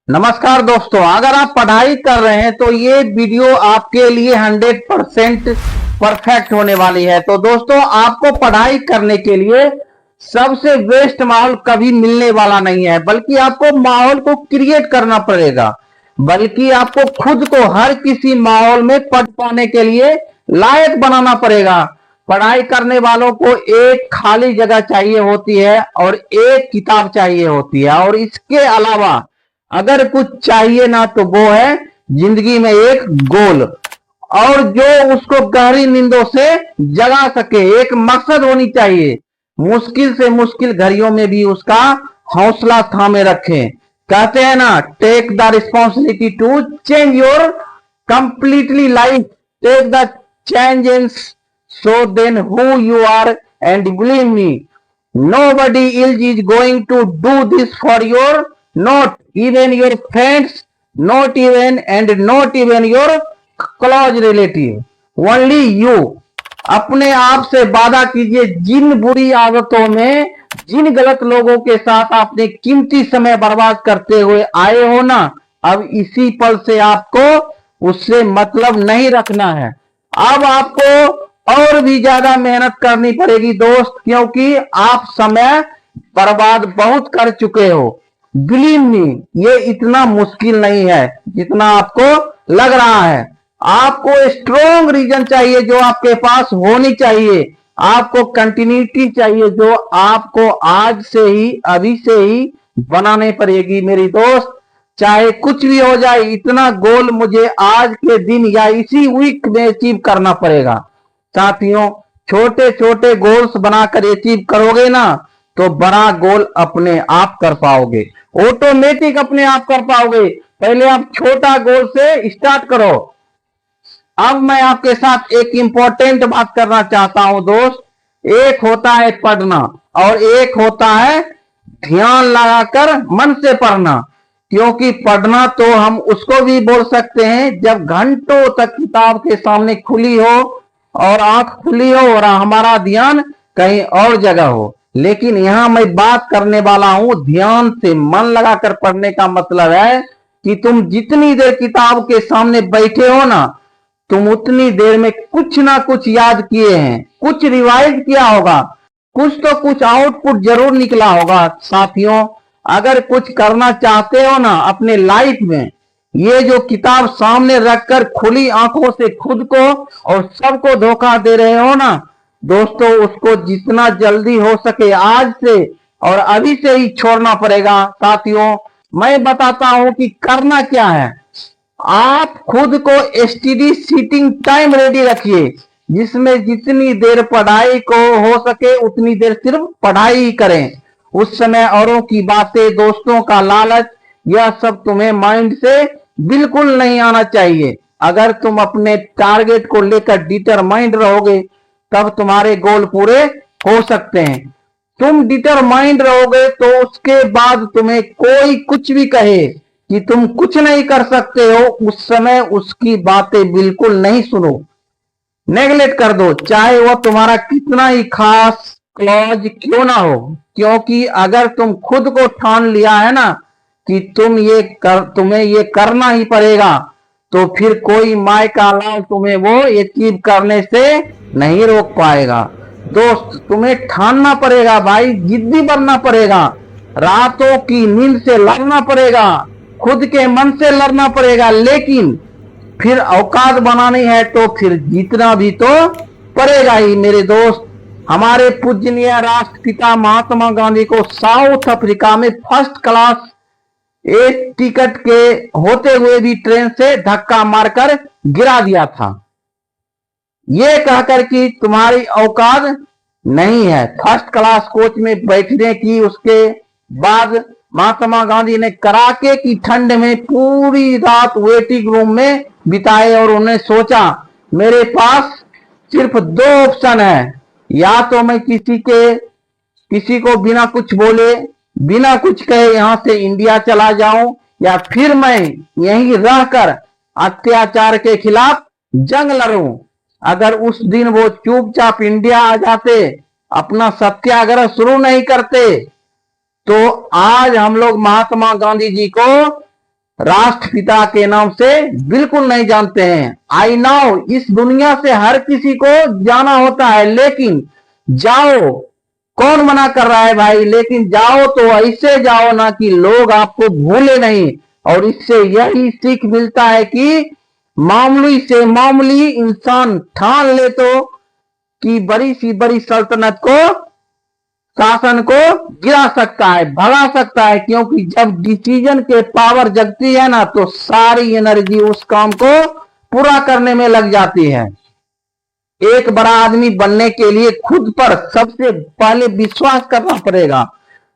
नमस्कार दोस्तों, अगर आप पढ़ाई कर रहे हैं तो ये वीडियो आपके लिए 100% परफेक्ट होने वाली है। तो दोस्तों, आपको पढ़ाई करने के लिए सबसे बेस्ट माहौल कभी मिलने वाला नहीं है, बल्कि आपको माहौल को क्रिएट करना पड़ेगा। बल्कि आपको खुद को हर किसी माहौल में पढ़ पाने के लिए लायक बनाना पड़ेगा। पढ़ाई करने वालों को एक खाली जगह चाहिए होती है और एक किताब चाहिए होती है, और इसके अलावा अगर कुछ चाहिए ना तो वो है जिंदगी में एक गोल, और जो उसको गहरी नींदों से जगा सके। एक मकसद होनी चाहिए। मुश्किल से मुश्किल घड़ियों में भी उसका हौसला थामे रखें। कहते हैं ना, take the responsibility to change your completely life, take the change and so then who you are, and believe me, nobody else is going to do this for your, not even your friends, not even and not even your close relative, only you। अपने आप से वादा कीजिए, जिन बुरी आदतों में, जिन गलत लोगों के साथ आपने कीमती समय बर्बाद करते हुए आए हो ना, अब इसी पल से आपको उससे मतलब नहीं रखना है। अब आपको और भी ज्यादा मेहनत करनी पड़ेगी दोस्त, क्योंकि आप समय बर्बाद बहुत कर चुके हो। बिलीव मी, ये इतना मुश्किल नहीं है जितना आपको लग रहा है। आपको स्ट्रॉन्ग रीजन चाहिए जो आपके पास होनी चाहिए। आपको कंटिन्यूटी चाहिए जो आपको आज से ही, अभी से ही बनाने पड़ेगी मेरी दोस्त। चाहे कुछ भी हो जाए, इतना गोल मुझे आज के दिन या इसी वीक में अचीव करना पड़ेगा। साथियों, छोटे छोटे गोल्स बनाकर अचीव करोगे ना तो बड़ा गोल अपने आप कर पाओगे, ऑटोमेटिक अपने आप कर पाओगे। पहले आप छोटा गोल से स्टार्ट करो। अब मैं आपके साथ एक इंपॉर्टेंट बात करना चाहता हूं दोस्त। एक होता है पढ़ना और एक होता है ध्यान लगाकर मन से पढ़ना। क्योंकि पढ़ना तो हम उसको भी बोल सकते हैं जब घंटों तक किताब के सामने खुली हो और आंख खुली हो और हमारा ध्यान कहीं और जगह हो। लेकिन यहां मैं बात करने वाला हूं ध्यान से मन लगाकर पढ़ने का मतलब है कि तुम जितनी देर किताब के सामने बैठे हो ना, तुम उतनी देर में कुछ ना कुछ याद किए हैं, कुछ रिवाइज किया होगा, कुछ तो कुछ आउटपुट जरूर निकला होगा। साथियों, अगर कुछ करना चाहते हो ना अपने लाइफ में, ये जो किताब सामने रखकर खुली आंखों से खुद को और सबको धोखा दे रहे हो ना दोस्तों, उसको जितना जल्दी हो सके आज से और अभी से ही छोड़ना पड़ेगा। साथियों, मैं बताता हूं कि करना क्या है। आप खुद को एसटीडी सीटिंग टाइम रेडी रखिए, जिसमें जितनी देर पढ़ाई को हो सके उतनी देर सिर्फ पढ़ाई ही करें। उस समय औरों की बातें, दोस्तों का लालच, यह सब तुम्हें माइंड से बिल्कुल नहीं आना चाहिए। अगर तुम अपने टारगेट को लेकर डिटरमाइंड रहोगे तब तुम्हारे गोल पूरे हो सकते हैं। तुम डिटरमाइंड रहोगे तो उसके बाद तुम्हें कोई कुछ भी कहे कि तुम कुछ नहीं कर सकते हो, उस समय उसकी बातें बिल्कुल नहीं सुनो, नेगलेक्ट कर दो, चाहे वह तुम्हारा कितना ही खास क्लॉज क्यों ना हो। क्योंकि अगर तुम खुद को ठान लिया है ना कि तुम्हें ये करना ही पड़ेगा, तो फिर कोई माय का लाल तुम्हें वो अचीव करने से नहीं रोक पाएगा। दोस्त, तुम्हें ठानना पड़ेगा भाई, जिद्दी बनना पड़ेगा, रातों की नींद से लड़ना पड़ेगा, खुद के मन से लड़ना पड़ेगा। लेकिन फिर औकात बनानी है तो फिर जीतना भी तो पड़ेगा ही मेरे दोस्त। हमारे पूजनीय राष्ट्रपिता महात्मा गांधी को साउथ अफ्रीका में फर्स्ट क्लास एक टिकट के होते हुए भी ट्रेन से धक्का मारकर गिरा दिया था, ये कहकर कि तुम्हारी औकात नहीं है फर्स्ट क्लास कोच में बैठने की। उसके बाद महात्मा गांधी ने कड़ाके की ठंड में पूरी रात वेटिंग रूम में बिताए और उन्हें सोचा, मेरे पास सिर्फ दो ऑप्शन है, या तो मैं किसी को बिना कुछ बोले, बिना कुछ कहे यहां से इंडिया चला जाऊं, या फिर मैं यहीं रहकर अत्याचार के खिलाफ जंग लड़ूं। अगर उस दिन वो चुपचाप इंडिया आ जाते, अपना सत्याग्रह शुरू नहीं करते, तो आज हम लोग महात्मा गांधी जी को राष्ट्रपिता के नाम से बिल्कुल नहीं जानते हैं। आई नो इस दुनिया से हर किसी को जाना होता है, लेकिन जाओ, कौन मना कर रहा है भाई, लेकिन जाओ तो ऐसे जाओ ना कि लोग आपको भूले नहीं। और इससे यही सीख मिलता है कि मामूली से मामूली इंसान ठान ले तो कि बड़ी सी बड़ी सल्तनत को, शासन को गिरा सकता है, भगा सकता है। क्योंकि जब डिसीजन के पावर जगती है ना, तो सारी एनर्जी उस काम को पूरा करने में लग जाती है। एक बड़ा आदमी बनने के लिए खुद पर सबसे पहले विश्वास करना पड़ेगा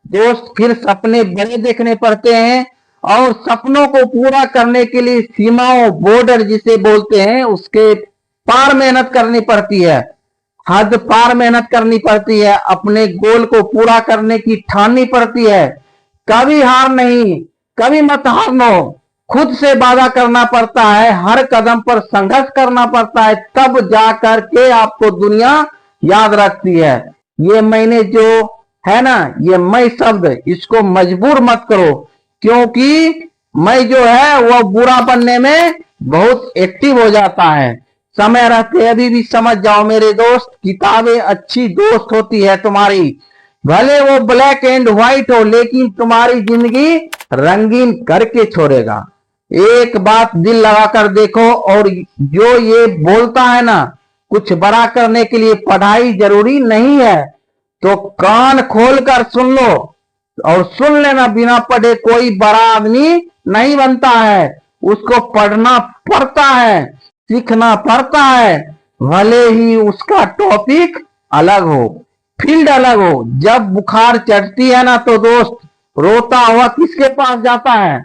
दोस्त, फिर सपने बड़े देखने पड़ते हैं और सपनों को पूरा करने के लिए सीमाओं, बॉर्डर जिसे बोलते हैं, उसके पार मेहनत करनी पड़ती है, हद पार मेहनत करनी पड़ती है, अपने गोल को पूरा करने की ठाननी पड़ती है। कभी हार नहीं, कभी मत हारनो, खुद से वादा करना पड़ता है, हर कदम पर संघर्ष करना पड़ता है, तब जाकर के आपको दुनिया याद रखती है। ये मैंने जो है ना, ये मैं शब्द, इसको मजबूर मत करो, क्योंकि मैं जो है वो बुरा बनने में बहुत एक्टिव हो जाता है। समय रहते अभी भी समझ जाओ मेरे दोस्त, किताबें अच्छी दोस्त होती है तुम्हारी, भले वो ब्लैक एंड व्हाइट हो, लेकिन तुम्हारी जिंदगी रंगीन करके छोड़ेगा। एक बात दिल लगाकर देखो, और जो ये बोलता है ना कुछ बड़ा करने के लिए पढ़ाई जरूरी नहीं है, तो कान खोलकर सुन लो और सुन लेना, बिना पढ़े कोई बड़ा आदमी नहीं बनता है, उसको पढ़ना पड़ता है, सीखना पड़ता है, भले ही उसका टॉपिक अलग हो, फील्ड अलग हो। जब बुखार चढ़ती है ना तो दोस्त रोता हुआ किसके पास जाता है?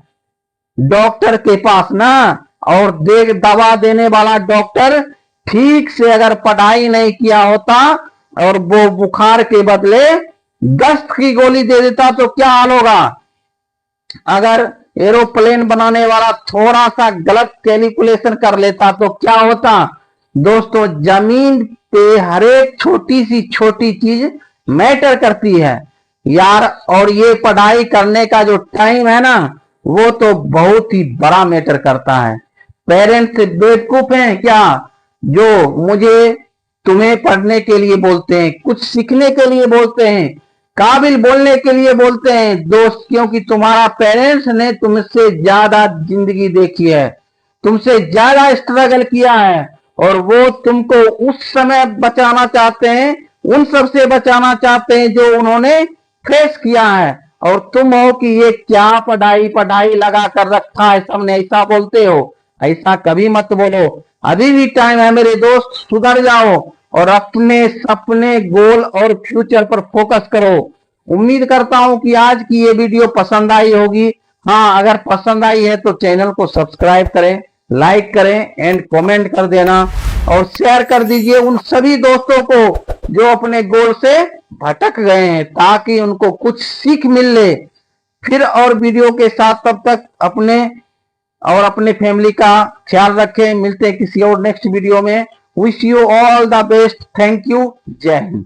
डॉक्टर के पास ना। और दवा देने वाला डॉक्टर ठीक से अगर पढ़ाई नहीं किया होता और वो बुखार के बदले दस्त की गोली दे देता तो क्या हाल होगा? अगर एरोप्लेन बनाने वाला थोड़ा सा गलत कैलकुलेशन कर लेता तो क्या होता? दोस्तों, जमीन पे हर एक छोटी सी छोटी चीज मैटर करती है यार, और ये पढ़ाई करने का जो टाइम है ना, वो तो बहुत ही बड़ा मैटर करता है। पेरेंट्स बेवकूफ हैं क्या जो मुझे तुम्हें पढ़ने के लिए बोलते हैं, कुछ सीखने के लिए बोलते हैं, काबिल बोलने के लिए बोलते हैं दोस्त? क्योंकि तुम्हारा पेरेंट्स ने तुमसे ज्यादा जिंदगी देखी है, तुमसे ज्यादा स्ट्रगल किया है, और वो तुमको उस समय बचाना चाहते हैं, उन सब से बचाना चाहते हैं जो उन्होंने फेस किया है। और तुम हो कि ये क्या पढ़ाई पढ़ाई लगा कर रखा है सबने, ऐसा बोलते हो। ऐसा कभी मत बोलो, अभी भी टाइम है मेरे दोस्त, सुधर जाओ और अपने सपने, गोल और फ्यूचर पर फोकस करो। उम्मीद करता हूं कि आज की ये वीडियो पसंद आई होगी। हाँ, अगर पसंद आई है तो चैनल को सब्सक्राइब करें, लाइक करें एंड कमेंट कर देना, और शेयर कर दीजिए उन सभी दोस्तों को जो अपने गोल से भटक गए हैं, ताकि उनको कुछ सीख मिल ले। फिर और वीडियो के साथ, तब तक अपने और अपने फैमिली का ख्याल रखें। मिलते हैं किसी और नेक्स्ट वीडियो में। Wish you all the best. Thank you. जय हिंद।